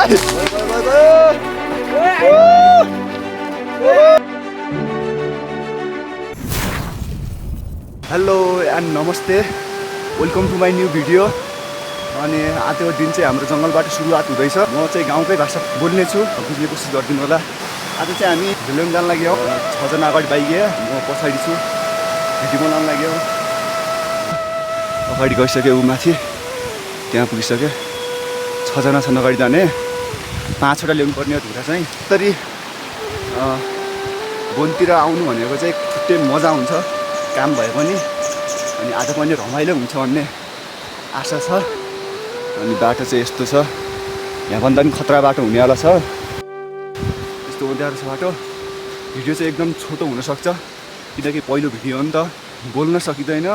Hello and नमस्ते, welcome to my new video. अनि आजको दिन चाहिँ हाम्रो जङ्गलबाट सुरुवात हुँदैछ। म चाहिँ गाउँकै भाषा बोल्ने छु, बुझ्ने कोसिस गरिदिनु होला। आज चाहिँ हामी भिडियो जान लाग्यो, 6 जना अगाडि बाइक म पछाडि छु, भिडियो बनाउन लाग्यो। अगाडि गइसक्यो, ऊ माथि त्यहाँ पुगिसक्यो। 6 जना छन् अगाडि जाने, 5वटा ल्याउनु पर्ने हो धुरा चाहिँ। तरी वनतिर आउनु भनेको चाहिँ छुट्टै मजा हुन्छ, काम भए पनि। अनि आज पनि रमाइलो हुन्छ भन्ने आशा छ। अनि बाटो चाहिँ यस्तो छ, यहाँभन्दा पनि खतरा बाटो हुनेवाला छ। यस्तो उध्यारो छ बाटो। भिडियो चाहिँ एकदम छोटो हुनसक्छ, किनकि पहिलो भिडियो हो नि त, बोल्न सकिँदैन।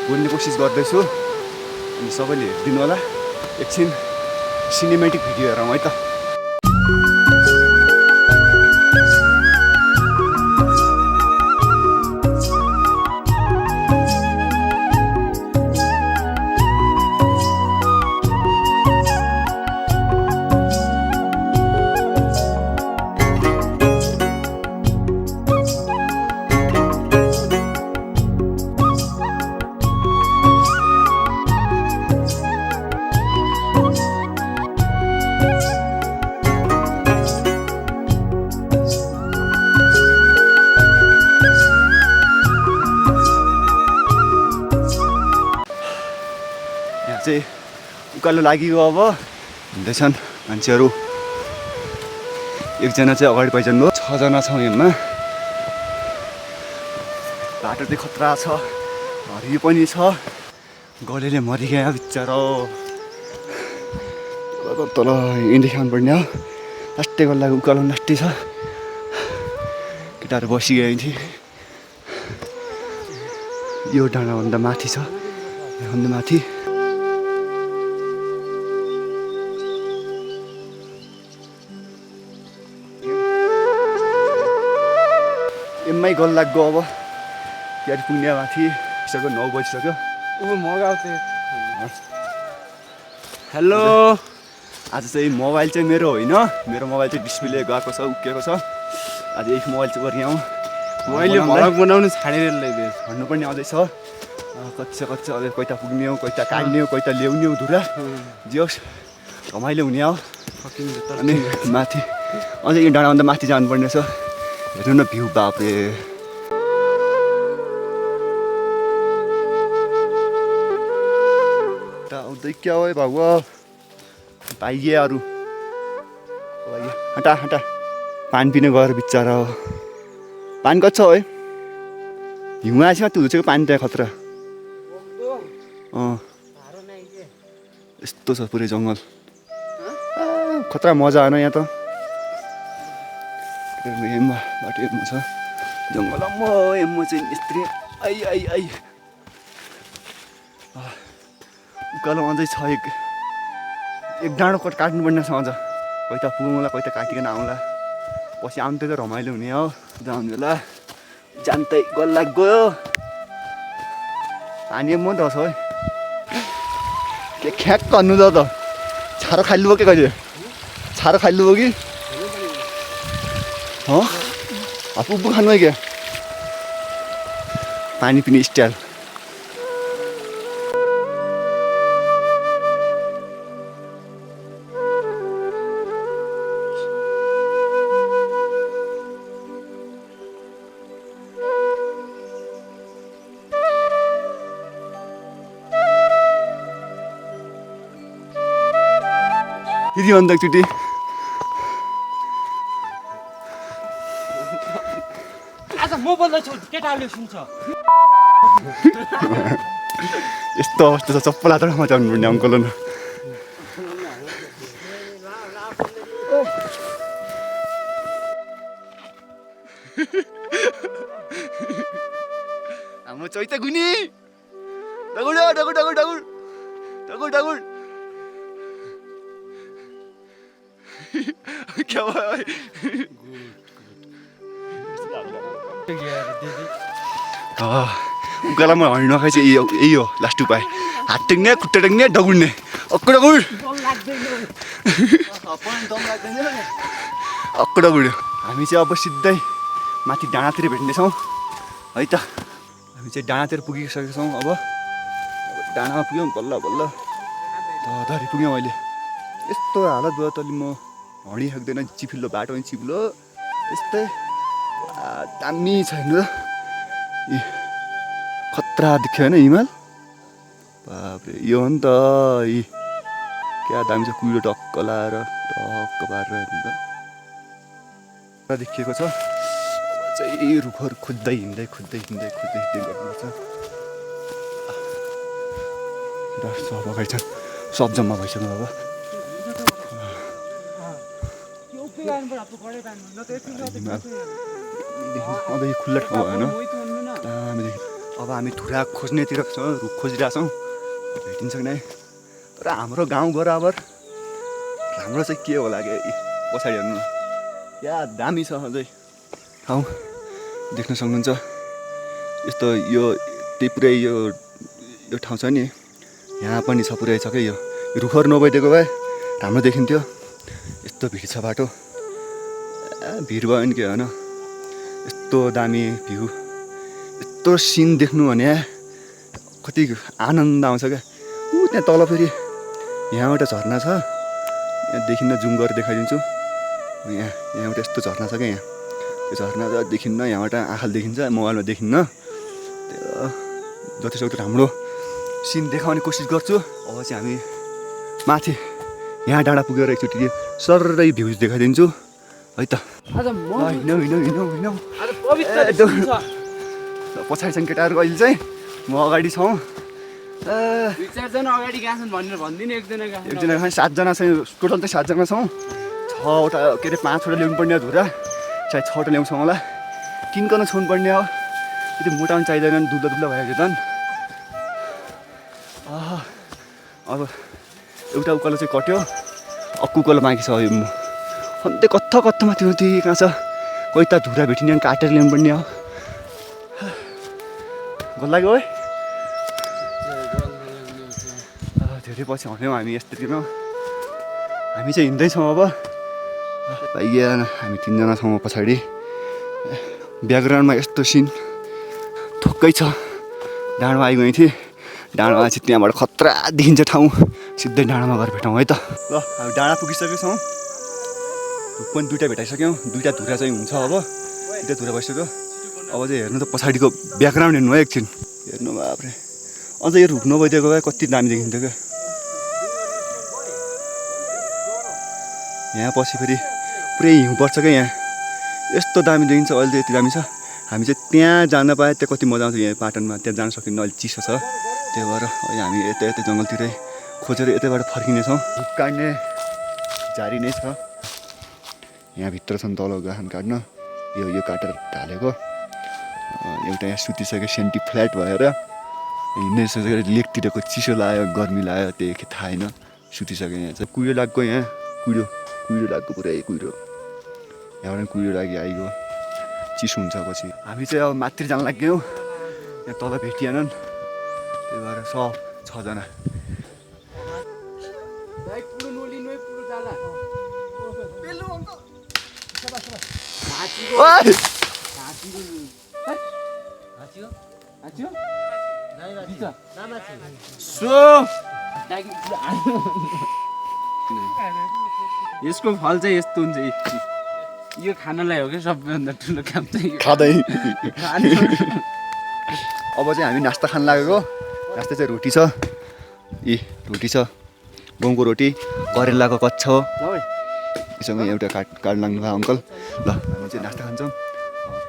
बोल्ने कोसिस गर्दैछु, अनि सबैले हेरिदिनु होला। एकछिन सिनेमेटिक भिडियो हेरौँ है त। चाहिँ उकालो लागियो। अब हुँदैछन् मान्छेहरू। एकजना चाहिँ अगाडि पहिचान भयो। 6 जना छौँ यहाँमा। बाटो चाहिँ खतरा छ, हरियो पनि छ। गलेले मरिगयो बिचरा। तल यहीँदेखि आउनुपर्ने हो। लास्टै गल्लाको उकालो लास्टै छ। केटाहरू बसिगयो यहीँथि। यो डाँडाभन्दा माथि छ, यहाँभन्दा माथि। एममै गल लाग्यो। अब त्यहाँ पुग्ने माथि सक्यो, 9 बजिसक्यो। हेलो, आज चाहिँ मोबाइल चाहिँ मेरो होइन, मेरो मोबाइल चाहिँ डिस्प्ले गएको छ, उक्किएको छ। आज एक मोबाइल चाहिँ गरिआउँ। मैले भ्लग बनाउनु छाडेर ल्याइदिएँ, भन्नुपर्ने आउँदैछ। कच्चा अब कता पुग्ने हो, कता काट्ने हो, कता ल्याउने हो धुरा। जोस् रमाइलो हुने हो। अनि माथि अझै यो डाँडाभन्दा माथि जानुपर्ने छ। हेर्नु न भ्यू, बापरे। आउँदै क्या हो भाउ भाइहरू। हटा हटा, पानी पिने गएर बिचरा हो। पानी कति छ है? हिउँ आएछ त्यो हुँचेको पानी त्यहाँ खतरा। यस्तो छ पुरै जङ्गल, खतरा मजा आएन यहाँ त। बाटो हेर्नु छ जङ्गल। म चाहिँ यस्तै आई उकालो अझै छ। एक डाँडो काट्नुपर्ने छ अझ। कता पुगौँला, कता काटिकन आउँला। पछि आउनु त रमाइलो हुने हो। जाउँ होला, जान्दै गल लाग्यो। पानी म त छ है। के ख्याक गर्नु त छारो खाइलु भयो के कहिले? छारो खाइलु भयो कि उब्बु खानु है क्या? पानी पिने स्टाइल। दिदी भन्दा एकचोटि आज म बोल्दैछु, केटाहरूले सुन्छ। यस्तो अवस्था छ, चप्पल हातमा मचाउनु पर्ने अङ्कल। हाम्रो चैते गुनी डगुल डगुल डगुल डगुल डगुल डगुल। क्या भयो? उकालोमा हर्न नखाइ चाहिँ यही हो लास्ट उपाय। हात टेक्ने, खुट्टा टेक्ने, डगुल्ने। अक्क डगुल अक्कडो गुड्यो हामी चाहिँ अब सिधै माथि डाँडातिर भेट्नेछौँ है त हामी चाहिँ डाँडातिर पुगिसकेका छौँ अब डाँडामा पुग्यौँ बल्ल बल्ल धरी पुग्यौँ अहिले यस्तो हालत भयो तैँले म हिँडिसक्दैन चिपिलो बाटो पनि चिप्लो यस्तै दामी छैन र खतरा देख्यो होइन हिमाल बाफ्रे यो हो नि त क्या दामी छ कुहिरो टक्क लाएर टक्क पारेर हेर्नु त देखिएको छ अब चाहिँ रुखहरू खोज्दै हिँड्दै गर्नुपर्छ सब अगाडि छन् सब जम्मा भइसक्नु अब अन्त यो खुल्ला ठाउँ भएन दामीदेखि अब हामी धुरा खोज्नेतिर छौँ रुख खोजिरहेछौँ भेटिन्छ कि नै तर हाम्रो गाउँ बराबर राम्रो चाहिँ के होला कि पछाडि हेर्नु या दामी छ अझै ठाउँ देख्न सक्नुहुन्छ यस्तो यो त्यही पुरै यो ठाउँ छ नि यहाँ पनि छ पुरै छ क्या यो रुखहरू नभइदिएको भए राम्रो देखिन्थ्यो यस्तो भिड छ बाटो भिड भयो नि के होइन यस्तो दामी भ्यू यस्तो सिन देख्नु भने कति आनन्द आउँछ क्या त्यहाँ तल फेरि यहाँ एउटा झरना छ यहाँ देखिन्न जुम गरेर देखाइदिन्छु यहाँ एउटा यस्तो झरना छ क्या यहाँ त्यो झरना त देखिन्न यहाँबाट आँखाले देखिन्छ मोबाइलमा देखिन्न त्यो जतिसक्दो राम्रो सिन देखाउने कोसिस गर्छु अब चाहिँ हामी माथि यहाँ डाँडा पुगेर एकचोटि सर्रै भ्युज देखाइदिन्छु है त हिँडौँ पछाडि छन् केटाहरू अहिले चाहिँ म अगाडि छौँ एकजना खाने 7जना चाहिँ टोटल चाहिँ 7जना छौँ 6वटा के अरे 5वटा ल्याउनु पर्ने धुरा सायद 6वटा ल्याउँछौँ होला किनकन छोड्नु पर्ने हो यति मोटा पनि चाहिँदैन दुब्ला भएको झन् अब एउटा उकालो चाहिँ कट्यो अर्को उकालो बाँकी छ यो अन्त कत्थ माथि कहाँ छ कोही त धुरा भेटिने काटेर ल्याउनु पर्ने हो गल लाग्यो है धेरै पछि हँड्यौँ हामी यस्तोतिर हामी चाहिँ हिँड्दैछौँ अब हामी 3जना छौँ पछाडि ब्याकग्राउन्डमा यस्तो सिन थोक्कै छ डाँडामा आइगएँ थिएँ डाँडामा चाहिँ त्यहाँबाट खतरा देखिन्छ ठाउँ सिधै डाँडामा गएर भेटौँ है त ल हामी डाँडा पुगिसकेको छौँ धुप पनि 2टा भेटाइसक्यौँ 2टा धुरा चाहिँ हुन्छ अब 2टा धुरा भइसक्यो अब चाहिँ हेर्नु त पछाडिको ब्याकग्राउन्ड हेर्नु है एकछिन हेर्नु बाफ्रे अझ यो रुख नभइदिएको भए कति दामी देखिन्थ्यो क्या यहाँ पछि फेरि पुरै हिउँ पर्छ क्या यहाँ यस्तो दामी देखिन्छ अहिले यति दामी छ हामी चाहिँ त्यहाँ जान पाए त्यहाँ कति मजा आउँछ यहाँ पाटनमा त्यहाँ जान सकिन्न अहिले चिसो छ त्यही भएर अहिले हामी यतै जङ्गलतिरै खोजेर यतैबाट फर्किनेछौँ धुप काट्ने जारी नै छ यहाँभित्र छन् तल गाहन काट्न यो काटेर ढालेको एउटा यहाँ सुतिसक्यो सेन्टी फ्ल्याट भएर हिँड्ने सोचेर लेकतिरको चिसो लाग्यो गर्मी लाग्यो त्यही थाहा छैन सुतिसक्यो यहाँ चाहिँ कुहिरो लागेको यहाँ कुहिरो लागेको पुरै कुहिरो यहाँबाट कुहिरो लागि आइगयो चिसो हुन्छ पछि हामी चाहिँ अब माथि जान लाग्यौँ यहाँ तल भेटिएनन् त्यही भएर सब 6जना यसको फल चाहिँ यस्तो हुन्छ यो खानलाई हो क्या सबैभन्दा ठुलो काम चाहिँ खाँदै अब चाहिँ हामी नास्ता खान लागेको नास्ता चाहिँ रोटी छ रोटी छ गहुँको रोटी करेलाको कच्छ सँग एउटा काट लाग्नु भयो अङ्कल ल हामी चाहिँ नास्ता खान्छौँ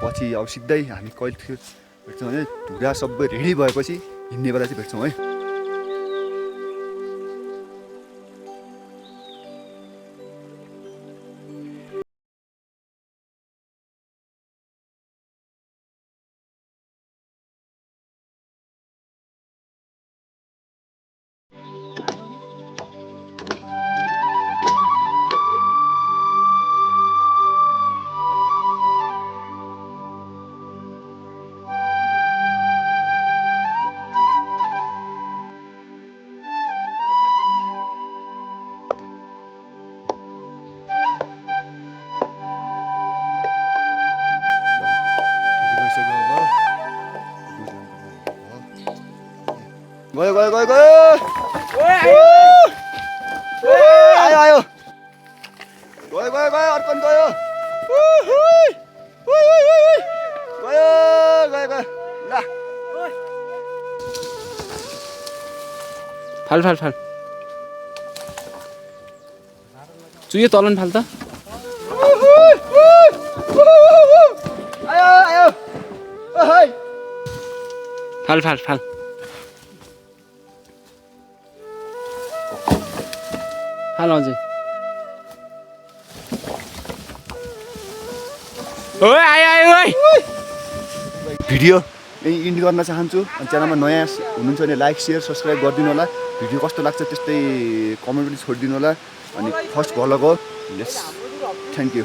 पछि अब सिधै हामी कहिले भेट्छौँ भने धुरा सबै रेडी भएपछि हिँड्ने बेला चाहिँ भेट्छौँ है गयो गयो गयो गयो आयो आयो गयो गयो गयो अर्को पनि गयो गयो गयो गयो ल फाल फाल फाल चुयो तलन फाल त आयो आयो ओइ फाल फाल फाल फाल अझै ओइ आयो आयो ओइ भिडियो यही इन्ड गर्न चाहन्छु अनि च्यानलमा नयाँ हुनुहुन्छ भने लाइक सेयर सब्सक्राइब गरिदिनु होला भिडियो कस्तो लाग्छ त्यस्तै कमेन्ट पनि छोडिदिनु होला अनि फर्स्ट भ्लग हो लेट्स थ्याङ्क यू